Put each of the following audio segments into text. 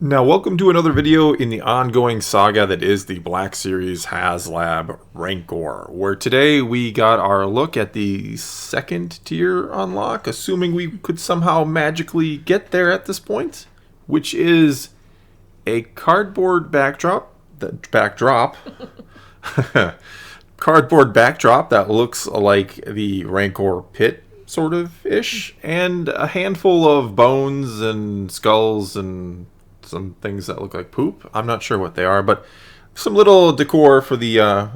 Now, welcome to another video in the ongoing saga that is the Black Series Haslab Rancor, where today we got our look at the second tier unlock, assuming we could somehow magically get there at this point, which is a cardboard backdrop, cardboard backdrop that looks like the Rancor pit, sort of ish, and a handful of bones and skulls and some things that look like poop. I'm not sure what they are, but some little decor for the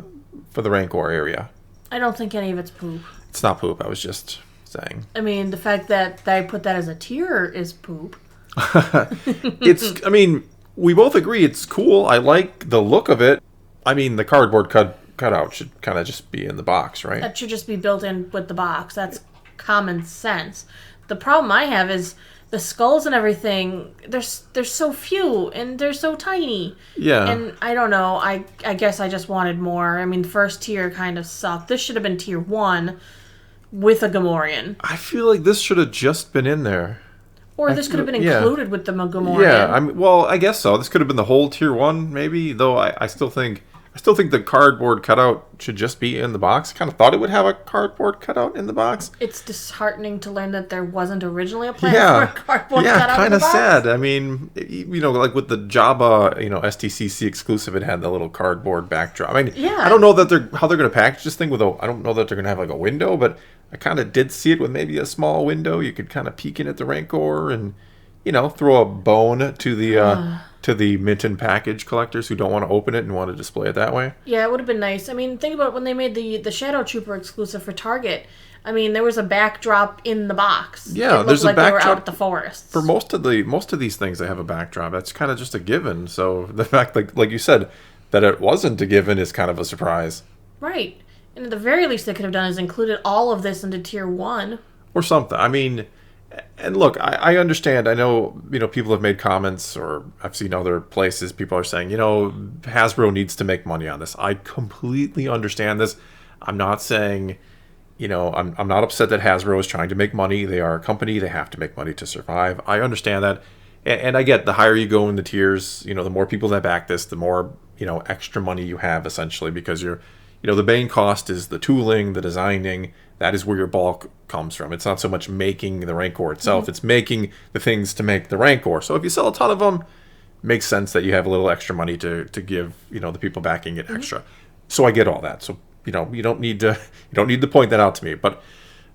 Rancor area. I don't think any of it's poop. It's not poop. I was just saying. I mean, the fact that I put that as a tier is poop. It's. I mean, we both agree it's cool. I like the look of it. I mean, the cardboard cutout should kind of just be in the box, right? That should just be built in with the box. That's common sense. The problem I have is the skulls and everything. There's so few and they're so tiny. Yeah. And I don't know. I guess I just wanted more. I mean, the first tier kind of sucked. This should have been tier 1 with a Gamorrean. I feel like this should have just been in there. Or this could have been included with the Gamorrean. Yeah, well, I guess so. This could have been the whole tier 1, maybe. Though I still think the cardboard cutout should just be in the box. I kind of thought it would have a cardboard cutout in the box. It's disheartening to learn that there wasn't originally a plan for a cardboard cutout in the box. Yeah, kind of sad. I mean, like with the Jabba, STCC exclusive, it had the little cardboard backdrop. I mean, yeah. I don't know how they're going to package this thing I don't know that they're going to have like a window, but I kind of did see it with maybe a small window. You could kind of peek in at the Rancor and, throw a bone to the Minton package collectors who don't want to open it and want to display it that way. Yeah, it would have been nice. I mean, think about when they made the Shadow Trooper exclusive for Target. I mean, there was a backdrop in the box. Yeah, there's a backdrop. They were out at the forest. For most of these things, they have a backdrop. That's kind of just a given. So the fact, like you said, that it wasn't a given is kind of a surprise. Right. And at the very least they could have done is included all of this into tier 1. Or something. I mean, and look, I understand. I know, people have made comments, or I've seen other places, people are saying, Hasbro needs to make money on this. I completely understand this. I'm not saying, I'm not upset that Hasbro is trying to make money. They are a company. They have to make money to survive. I understand that. And I get the higher you go in the tiers, the more people that back this, the more, extra money you have, essentially, because the main cost is the tooling, the designing. That is where your bulk comes from. It's not so much making the Rancor itself. Mm-hmm. It's making the things to make the Rancor. So if you sell a ton of them, it makes sense that you have a little extra money to give, the people backing it extra. Mm-hmm. So I get all that. So, you don't need to point that out to me. But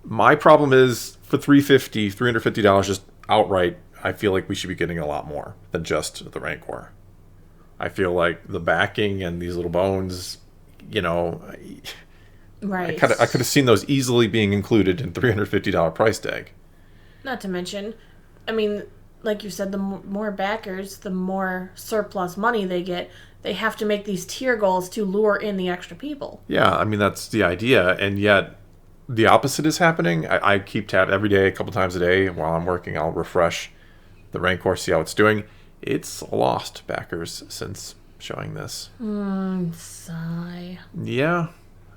my problem is for $350 just outright, I feel like we should be getting a lot more than just the Rancor. I feel like the backing and these little bones, right. I could have seen those easily being included in $350 price tag. Not to mention, I mean, like you said, the more backers, the more surplus money they get. They have to make these tier goals to lure in the extra people. Yeah, I mean, that's the idea. And yet, the opposite is happening. I keep tab every day, a couple times a day. While I'm working, I'll refresh the Rancor, see how it's doing. It's lost backers since showing this. Sigh. Yeah.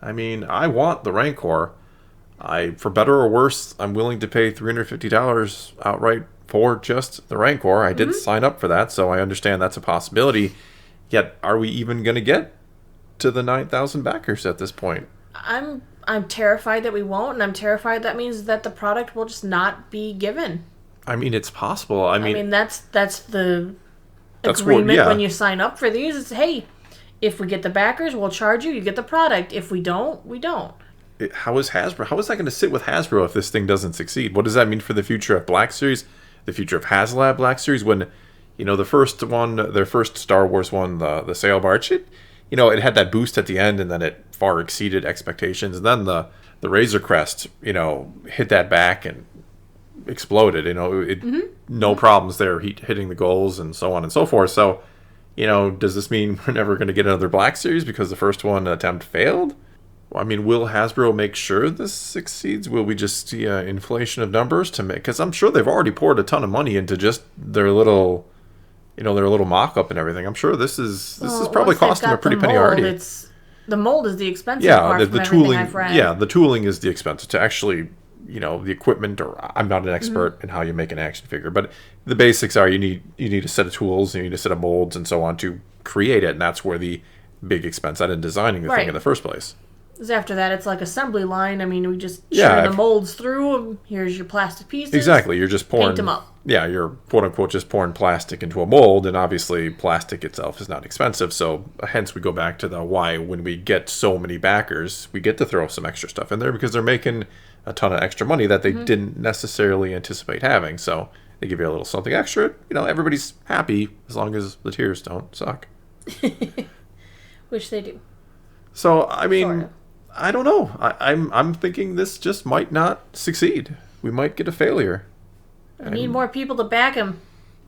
I mean, I want the Rancor. For better or worse, I'm willing to pay $350 outright for just the Rancor. I did sign up for that, so I understand that's a possibility. Yet, are we even going to get to the 9,000 backers at this point? I'm terrified that we won't, and I'm terrified that means that the product will just not be given. I mean, it's possible. I mean that's the agreement when you sign up for these. It's, hey, if we get the backers, we'll charge you. You get the product. If we don't, we don't. How is that going to sit with Hasbro if this thing doesn't succeed? What does that mean for the future of Black Series, the future of Haslab Black Series? When, the first one, their first Star Wars one, the sail barge, it had that boost at the end, and then it far exceeded expectations. And then the Razor Crest, hit that back and exploded. No problems there, hitting the goals and so on and so forth. So, does this mean we're never going to get another Black Series because the first one attempt failed? I mean, will Hasbro make sure this succeeds? Will we just see an inflation of numbers to make? Because I'm sure they've already poured a ton of money into just their little, their little mock-up and everything. I'm sure this is probably costing them a pretty penny already. The mold is the expensive part from everything I've read. Yeah, the tooling is the expensive to actually the equipment, or I'm not an expert in how you make an action figure, but the basics are you need a set of tools, you need a set of molds and so on to create it, and that's where the big expense out in designing the thing in the first place. Because after that, it's like assembly line. I mean, we just shove the molds through, and here's your plastic pieces. Exactly. You're just pouring... Paint them up. Yeah, you're quote-unquote just pouring plastic into a mold, and obviously plastic itself is not expensive, so hence we go back to the why when we get so many backers, we get to throw some extra stuff in there because they're making a ton of extra money that they didn't necessarily anticipate having, so they give you a little something extra. Everybody's happy as long as the tiers don't suck. Which they do. So, I mean... Sort of. I don't know. I'm thinking this just might not succeed. We might get a failure. We need more people to back him.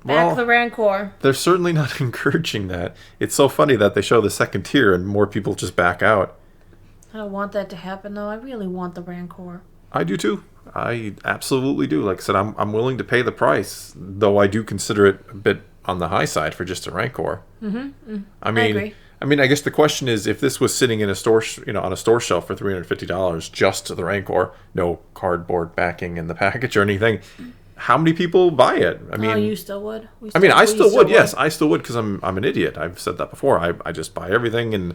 Back the Rancor. They're certainly not encouraging that. It's so funny that they show the second tier and more people just back out. I don't want that to happen, though. I really want the Rancor. I do, too. I absolutely do. Like I said, I'm willing to pay the price, though I do consider it a bit on the high side for just a Rancor. I agree. I guess the question is, if this was sitting in a store, on a store shelf for $350, just the Rancor, no cardboard backing in the package or anything, how many people buy it? You still would. I still would. Yes, I still would because I'm an idiot. I've said that before. I just buy everything and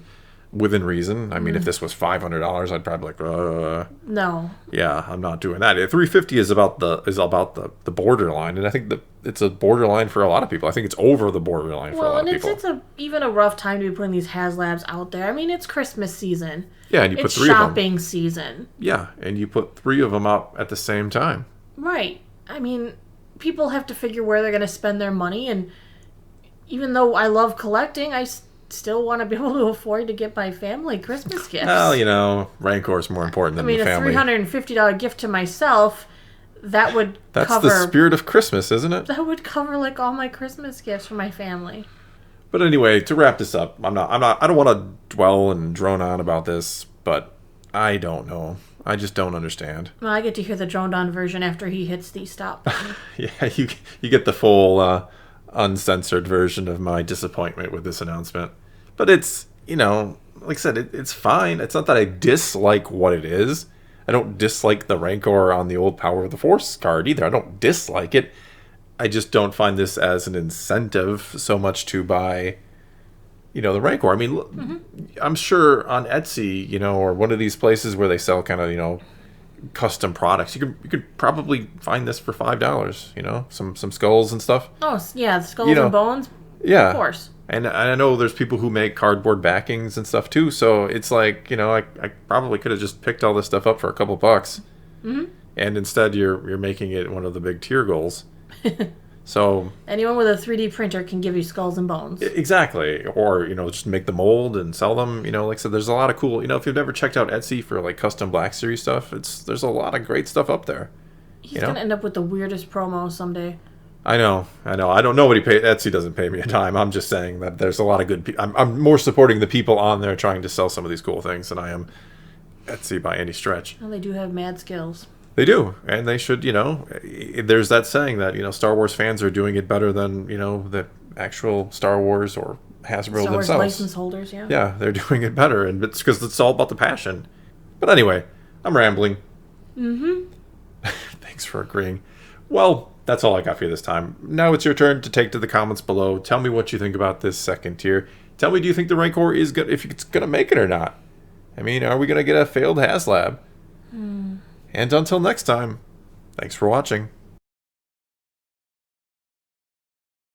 within reason. If this was $500, I'd probably no. Yeah, I'm not doing that. $350 is about the borderline, and I think it's a borderline for a lot of people. I think it's over the borderline for a lot of people. Well, and it's even a rough time to be putting these Haslabs out there. It's Christmas season. Yeah, and you put 3 of them. It's shopping season. Yeah, and you put 3 of them out at the same time. Right. People have to figure where they're going to spend their money, and even though I love collecting, I still want to be able to afford to get my family Christmas gifts. Well, Rancor is more important than the family. A $350 gift to myself, that would That's cover... the spirit of Christmas, isn't it? That would cover, all my Christmas gifts for my family. But anyway, to wrap this up, I don't want to dwell and drone on about this, but I don't know. I just don't understand. Well, I get to hear the droned-on version after he hits the stop button. Yeah, you get the full uncensored version of my disappointment with this announcement. But it's, like I said, it's fine. It's not that I dislike what it is. I don't dislike the Rancor on the old Power of the Force card either. I don't dislike it. I just don't find this as an incentive so much to buy, the Rancor. I'm sure on Etsy, or one of these places where they sell kind of, custom products, you could probably find this for $5, some skulls and stuff. Oh, yeah, skulls and bones. Yeah. Of course. And I know there's people who make cardboard backings and stuff too, so it's like, I probably could have just picked all this stuff up for a couple bucks. And instead you're making it one of the big tier goals. So anyone with a 3D printer can give you skulls and bones. Exactly. Or, just make the mold and sell them. Like I said, there's a lot of cool, if you've never checked out Etsy for custom Black Series stuff, there's a lot of great stuff up there. He's going to end up with the weirdest promo someday. I know. I don't know what he paid. Etsy doesn't pay me a dime. I'm just saying that there's a lot of good people. I'm more supporting the people on there trying to sell some of these cool things than I am Etsy by any stretch. Well, they do have mad skills. They do, and they should, there's that saying that, Star Wars fans are doing it better than, the actual Star Wars or Hasbro Star Wars themselves. license holders, yeah. Yeah, they're doing it better, and it's because it's all about the passion. But anyway, I'm rambling. Thanks for agreeing. Well, that's all I got for you this time. Now it's your turn to take to the comments below. Tell me what you think about this second tier. Tell me, do you think the Rancor is good, if it's going to make it or not? Are we going to get a failed Haslab? And until next time, thanks for watching.